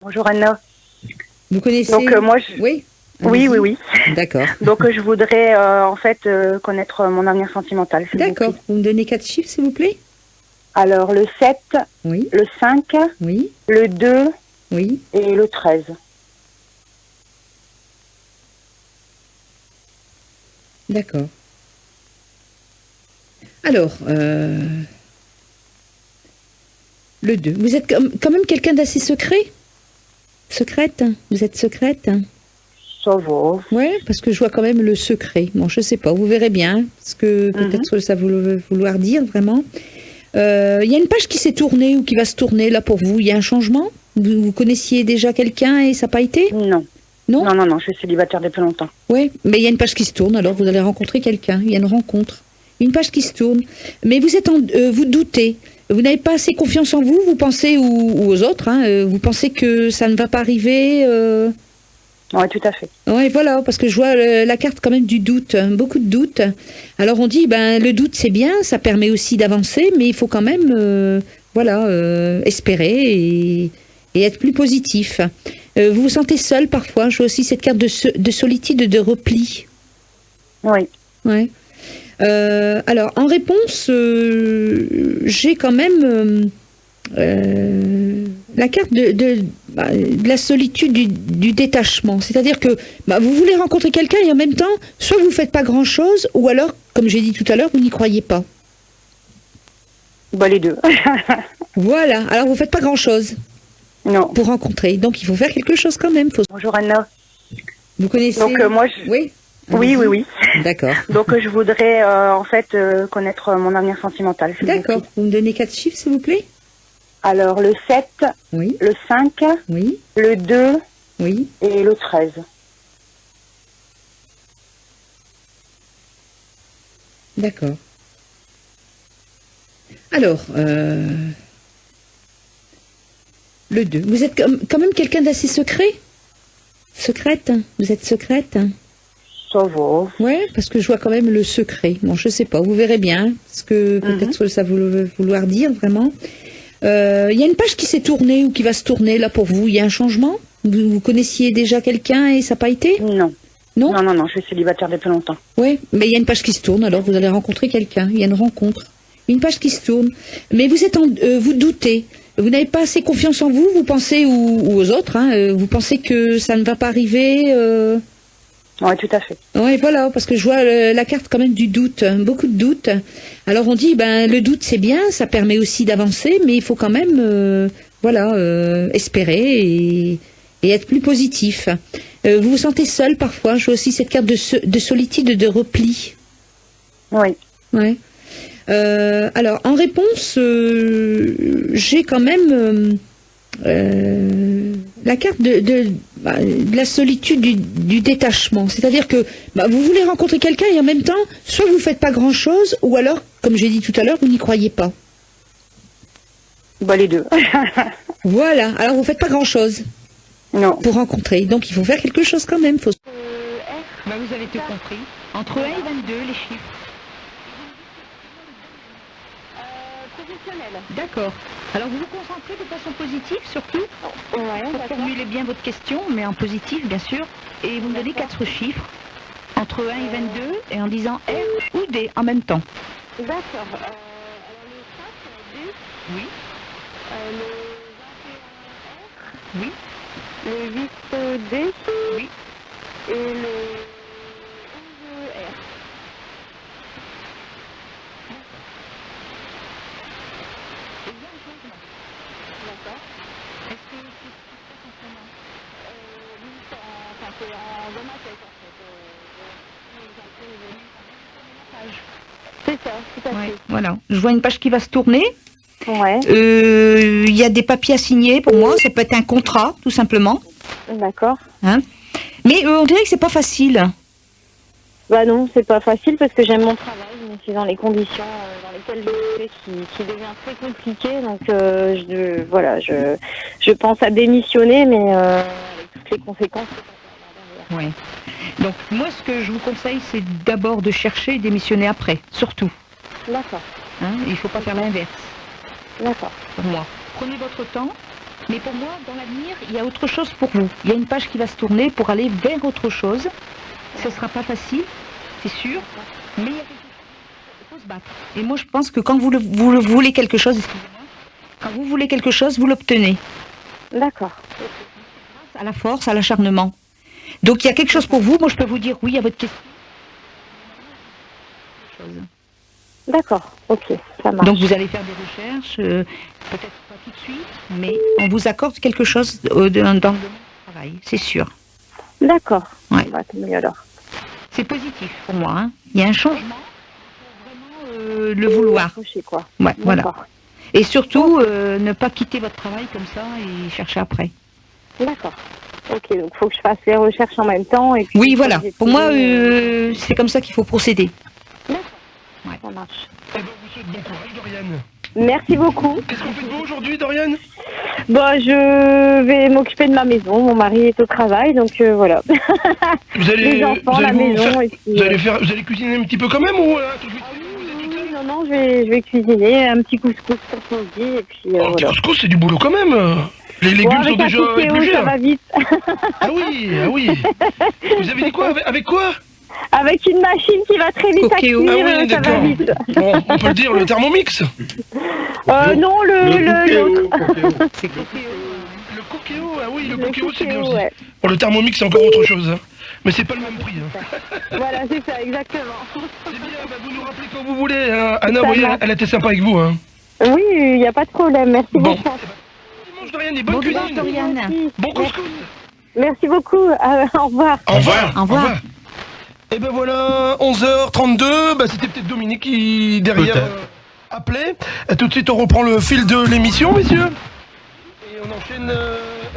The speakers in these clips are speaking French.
Bonjour Anna. Vous connaissez? Donc Oui. oui, Allez-y. oui, oui. D'accord. Donc je voudrais en fait connaître mon avenir sentimental, s'il vous D'accord. plaît. Vous me donnez 4 chiffres, s'il vous plaît? Alors le 7, Oui. le 5, Oui. le 2 Oui. et le 13. D'accord. Alors, le 2. Vous êtes quand même quelqu'un d'assez secret? Secrète? Vous êtes secrète? Ça va. Ouais, parce que je vois quand même le secret. Bon, je sais pas, vous verrez bien, parce que peut-être ce que ça veut vouloir dire vraiment. Il y a une page qui s'est tournée ou qui va se tourner là pour vous. Il y a un changement? Vous connaissiez déjà quelqu'un et ça n'a pas été? Non. Non? Non, non, non, je suis célibataire depuis longtemps. Oui, mais il y a une page qui se tourne, alors vous allez rencontrer quelqu'un. Il y a une rencontre. Une page qui se tourne. Mais vous êtes vous doutez. Vous n'avez pas assez confiance en vous, vous pensez, ou aux autres, hein, vous pensez que ça ne va pas arriver. Oui, tout à fait. Oui, voilà, parce que je vois la carte quand même du doute, hein, beaucoup de doutes. Alors on dit, ben le doute c'est bien, ça permet aussi d'avancer, mais il faut quand même, espérer et être plus positif. Vous vous sentez seul parfois. Je vois aussi cette carte de solitude, de repli. Oui. Ouais. Alors en réponse, j'ai quand même la carte de la solitude, du détachement. C'est-à-dire que vous voulez rencontrer quelqu'un et en même temps, soit vous ne faites pas grand-chose, ou alors, comme j'ai dit tout à l'heure, vous n'y croyez pas. Bah les deux. Voilà, alors vous ne faites pas grand-chose Non. pour rencontrer. Donc il faut faire quelque chose quand même. Bonjour Anna. Vous connaissez? Donc Oui. Oui, oui, oui. D'accord. Donc je voudrais en fait connaître mon avenir sentimental, s'il vous D'accord. plaît. Vous me donnez 4 chiffres, s'il vous plaît? Alors le 7, Oui. le 5, Oui. le 2 Oui. et le 13. D'accord. Alors, le 2. Vous êtes quand même quelqu'un d'assez secret? Secrète? Vous êtes secrète? Ça va. Ouais, parce que je vois quand même le secret. Bon, je sais pas, vous verrez bien, parce que peut-être ce que ça veut vouloir dire vraiment. Il y a une page qui s'est tournée ou qui va se tourner là pour vous. Il y a un changement? Vous connaissiez déjà quelqu'un et ça n'a pas été? Non. Non? Non, non, non, je suis célibataire depuis longtemps. Oui, mais il y a une page qui se tourne, alors vous allez rencontrer quelqu'un. Il y a une rencontre. Une page qui se tourne. Mais vous êtes vous doutez. Vous n'avez pas assez confiance en vous, vous pensez, ou aux autres, hein, vous pensez que ça ne va pas arriver. Oui, tout à fait. Oui, voilà, parce que je vois la carte quand même du doute, hein, beaucoup de doutes. Alors on dit, ben le doute c'est bien, ça permet aussi d'avancer, mais il faut quand même, espérer et être plus positif. Vous vous sentez seul parfois. Je vois aussi cette carte de solitude, de repli. Oui. Ouais. Alors en réponse, j'ai quand même la carte de la solitude, du détachement. C'est-à-dire que vous voulez rencontrer quelqu'un et en même temps, soit vous ne faites pas grand-chose, ou alors, comme j'ai dit tout à l'heure, vous n'y croyez pas. Bah les deux. Voilà, alors vous ne faites pas grand-chose Non. pour rencontrer. Donc il faut faire quelque chose quand même. Vous avez tout compris. Entre 1 et 22, les chiffres. Professionnel. D'accord. Alors vous vous concentrez de façon positive surtout pour formuler bien votre question, mais en positif bien sûr. Et vous me donnez 4 chiffres entre 1 et 22 et en disant R ou D en même temps. D'accord. Alors le 5, D. Oui. Le 21, R. Oui. Le 8, D. Oui. Et le 11, R. D'accord. Est-ce que c'est ce qui se passe en ce moment? Oui, c'est dans ma tête en fait. C'est ça, tout à fait. Voilà. Je vois une page qui va se tourner. Ouais. Il y a des papiers à signer pour moi. Ça peut être un contrat, tout simplement. D'accord. Hein, mais on dirait que c'est pas facile. Bah non, c'est pas facile parce que j'aime mon travail, mais c'est dans les conditions dans lesquelles je le fais qui devient très compliqué. Donc je pense à démissionner, mais avec toutes les conséquences que ça peut avoir derrière. Ouais. Donc moi, ce que je vous conseille, c'est d'abord de chercher et démissionner après, surtout. D'accord. Hein, il ne faut pas faire l'inverse, D'accord. pour moi. Prenez votre temps, Mais pour moi, dans l'avenir, il y a autre chose pour vous. Il y a une page qui va se tourner pour aller vers autre chose. Ce ne sera pas facile, c'est sûr, mais il y a quelque chose. Il faut se battre. Et moi, je pense que quand vous voulez quelque chose, excusez-moi, quand vous voulez quelque chose, vous l'obtenez. D'accord. Grâce à la force, à l'acharnement. Donc, il y a quelque chose pour vous. Moi, je peux vous dire oui à votre question. D'accord, ok, ça marche. Donc, vous allez faire des recherches, peut-être pas tout de suite, mais on vous accorde quelque chose dans le domaine du travail, c'est sûr. D'accord, Ouais. bah, tant mieux alors. C'est positif pour moi. Hein. Il y a un changement, il faut vraiment le vouloir. Accrocher, quoi. Ouais, voilà. D'accord. Et surtout, ne pas quitter votre travail comme ça et chercher après. D'accord. Ok, donc il faut que je fasse les recherches en même temps. Et puis, Oui, voilà. j'ai Pour moi, trouvé, c'est comme ça qu'il faut procéder. D'accord, Ouais. ça marche. Eh ben, on vous souhaite bon courage, Dorian. Merci beaucoup. Qu'est-ce qu'on fait de beau aujourd'hui, Dorian? Bon, je vais m'occuper de ma maison. Mon mari est au travail, donc voilà. Vous allez, Les enfants, la vous maison. faire- Et puis, vous allez cuisiner un petit peu quand même ou tout de suite, vous êtes toute seule? non, je vais cuisiner un petit couscous pour midi. Et puis Oh, un petit voilà. couscous, c'est du boulot quand même. Les légumes Bon, sont avec un déjà cookéo, épluchés. ça Hein. va vite. Ah oui, ah oui. Vous avez dit quoi? Avec quoi? Avec une machine qui va très vite à Cookéo. cuire, Ah oui, ça va d'accord. vite. Bon, on peut le dire, le Thermomix. Non, l'autre. C'est cookéo. Le cookéo, ah oui, le Le cookéo, c'est bien cookéo, aussi. ouais. Bon, le Thermomix, c'est encore autre chose. Hein. Mais c'est pas le même prix. Hein. Voilà, c'est ça, exactement. C'est bien, bah, vous nous rappelez quand vous voulez. Hein. Anna, Ça vous voyez, marche. elle a été sympa avec vous. Hein. Oui, il n'y a pas de problème. Merci Bon. beaucoup. Dimanche, Dorian, et bonne Bon dimanche, cuisine. Dorian. Merci. Bon couscous. Merci beaucoup. Au revoir. Au revoir. Au revoir. Et ben voilà, 11h32, bah c'était peut-être Dominique qui derrière Peut-être. appelait. Et tout de suite on reprend le fil de l'émission, messieurs. Et on enchaîne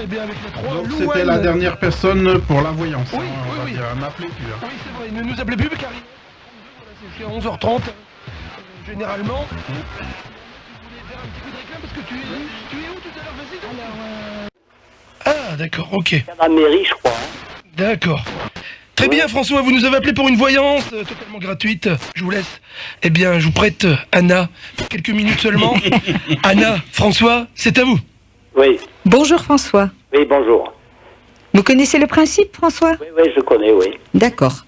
eh bien avec les trois. Donc Louane. c'était la dernière personne pour la voyance. Oui, hein, on oui, va oui. dire. N'appelez plus. Hein. Oui c'est vrai, ne nous appelez plus, car c'est jusqu'à 11h30 généralement. Tu voulais faire un petit coup de réclame parce que tu es où tout à l'heure? Vas-y. Ah d'accord, ok. À la mairie, je crois. Hein. D'accord. Très bien François, vous nous avez appelé pour une voyance totalement gratuite. Je vous laisse. Eh bien, je vous prête Anna pour quelques minutes seulement. Anna, François, c'est à vous. Oui, Bonjour François. oui, bonjour. Vous connaissez le principe, François? Oui, oui, je connais, oui. D'accord.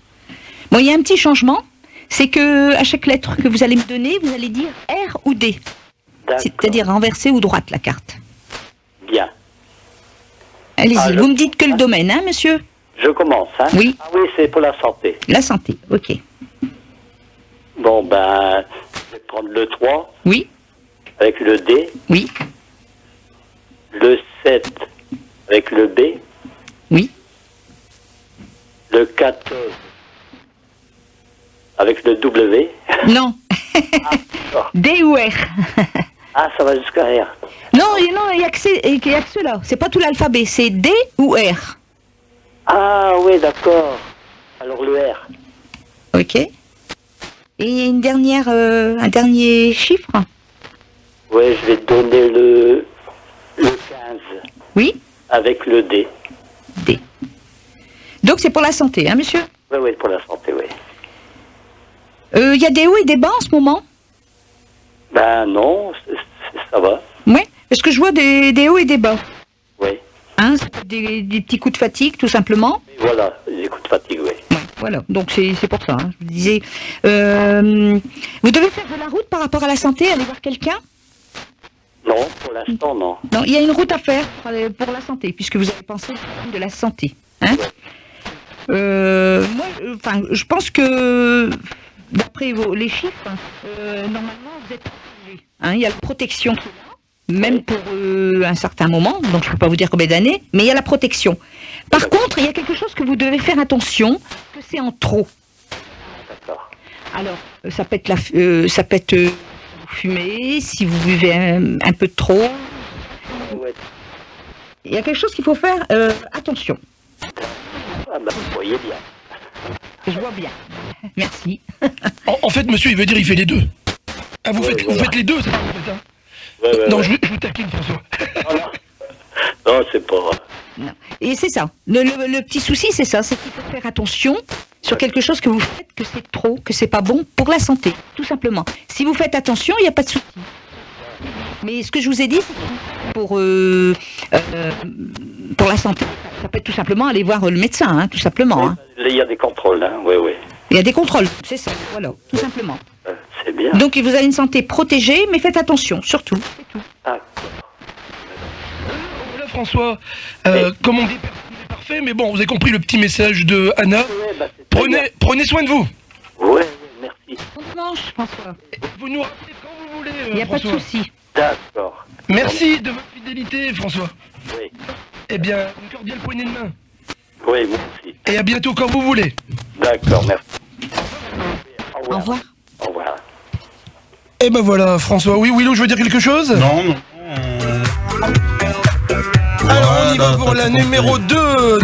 Bon, il y a un petit changement. C'est que à chaque lettre que vous allez me donner, vous allez dire R ou D. D'accord. C'est-à-dire renverser ou droite la carte. Bien. Allez-y, Ah, vous me dites que le domaine, hein, monsieur? Je commence, hein. Oui. Ah oui, c'est pour la santé. La santé, ok. Bon, ben, je vais prendre le 3 Oui, avec le D, oui, le 7 avec le B, oui. le 14 avec le W. Non. d'accord. D ou R. Ah, ça va jusqu'à R. Non, il n'y a que ceux-là. C'est pas tout l'alphabet. C'est D ou R. Ah oui, d'accord. Alors le R. Ok. Et une dernière, un dernier chiffre. Oui, je vais te donner le 15 Oui, avec le D. D. Donc c'est pour la santé, hein, monsieur? Oui, oui, pour la santé, oui. Il y a des hauts et des bas en ce moment? Ben non, ça va. Oui. Est-ce que je vois des hauts et des bas? Oui. Hein, c'est des petits coups de fatigue, tout simplement. Et voilà, les coups de fatigue, oui. Ouais, voilà, donc c'est pour ça. Hein. Je vous disais, vous devez faire de la route par rapport à la santé, aller voir quelqu'un? Non, pour l'instant, non. Non, il y a une route à faire pour la santé, puisque vous avez pensé au problème de la santé. Hein. Moi, je pense que, d'après les chiffres, normalement, vous êtes protégé. Hein, il y a la protection qui est là, même pour un certain moment, donc je ne peux pas vous dire combien d'années, mais il y a la protection. Par contre, il y a quelque chose que vous devez faire attention, que c'est en trop. D'accord. Alors, ça peut être vous fumez, si vous buvez un peu trop. Ouais. Il y a quelque chose qu'il faut faire attention. Ah ben, vous voyez bien. Je vois bien. Merci. En fait, monsieur, il veut dire il fait les deux. Ah, vous Ouais, faites voilà. les deux, ça en fait, hein. Ouais, ouais, Non, ouais. je vous taquine, François. Voilà. Non, c'est pas... Non. Et c'est ça. Le petit souci, c'est ça. C'est qu'il faut faire attention sur quelque chose que vous faites, que c'est trop, que c'est pas bon pour la santé, tout simplement. Si vous faites attention, il n'y a pas de souci. Mais ce que je vous ai dit, c'est que pour la santé, ça peut être tout simplement aller voir le médecin, hein, tout simplement. Hein. Il y a des contrôles, hein, oui, oui. Il y a des contrôles, c'est ça, voilà, tout simplement. C'est bien. Donc vous avez une santé protégée, mais faites attention, surtout. C'est tout. Ah, Voilà François, comme on dit, personne n'est parfait, mais bon, vous avez compris le petit message de Anna. ouais, bah, c'est très bien. Prenez soin de vous. Ouais, merci. Bon dimanche, François. Vous nous rappelez quand vous voulez, Il n'y a pas de François. souci. D'accord. Merci de votre fidélité, François. Oui. Eh bien, une cordiale poignée de main. Oui, moi aussi. Et à bientôt quand vous voulez. D'accord, merci. Au revoir. Au revoir. Eh ben voilà, François. Oui, Willow, je veux dire quelque chose? Non, non. Alors, on y va pour la numéro 2.